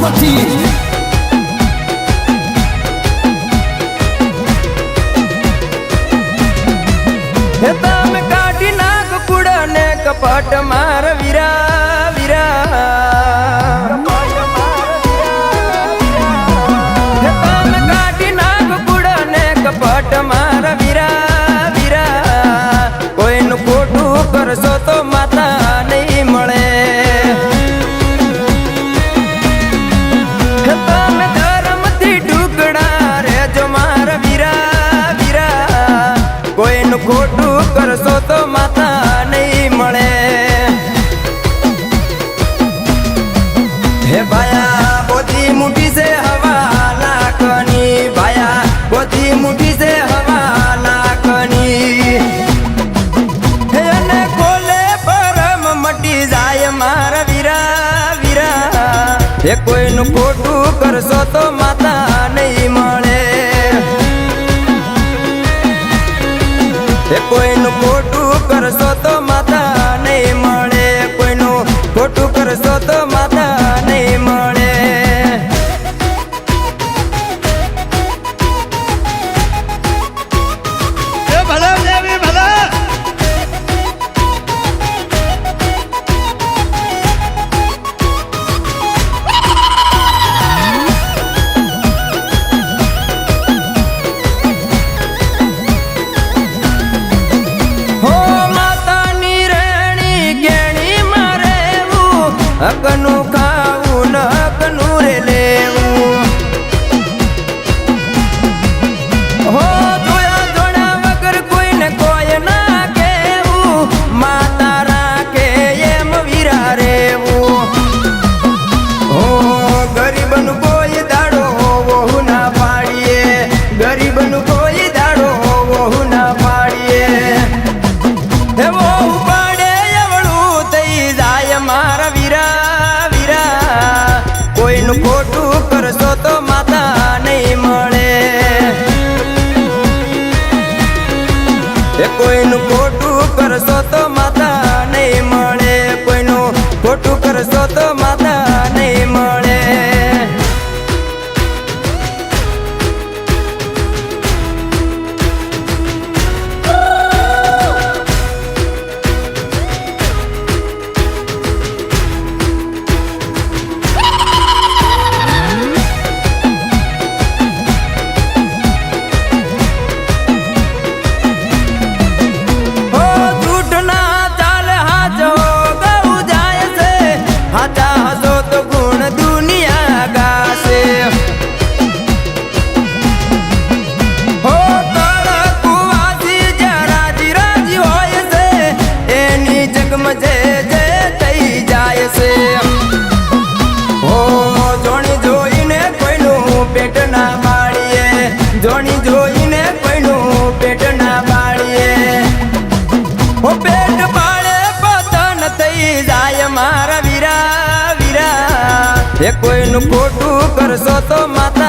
સામથી તમે કાઢી નાખ કુડા ને કપટ માર વીરા વીરા તમે કાઢી નાખ કુડા ને કપટ માર વીરા વીરા કોઈનું ખોટું કરશો તો માતા નહીં મળે તમે ધર્મથી ટુકડા રેજો માર વીરા વીરા કોઈનું ખોટું કરશો તો માતા નહીં મળે હે ભાયા બોધી મુઠી છે હવા લાખની ભાયા બોધી મુઠી છે હવા લાખની હે અને ખોલે પરમ મટી જાય મારા વીરા વીરા હે કોઈનું ખોટું કરશો તો માતા નહીં મળે કોઈનું ખોટું કરશો તો માતા નહીં મળે કોઈનું ખોટું કરશો તો માતા નહીં મળે હકનું ખાવું ન હકનું રે લેવું હો જોયા જોડા વગર કોઈને કોઈ ના કેવું માતા રાખે એમ વીરા રેવું હો ગરીબનું કોઈ દાડો વહુ ના પાડીએ ગરીબનું કોઈ દાડો વહુ ના પાડીએ એવો ઉપાડે એવડું થઈ જાય મારા વીરા કોઈનું ખોટું કરશો તો માતા નહીં મળે કોઈનું ખોટું કરશો તો માતા નહીં મળે કોઈનું ખોટું કરશો તો માતા નહીં મળે જોણી જોઈને કોઈનું પેટ ના બાળીએ હો પેટ બાળે પતન થઈ જાય મારા વીરા વીરા એ કોઈનું ખોટું કરશો તો માતા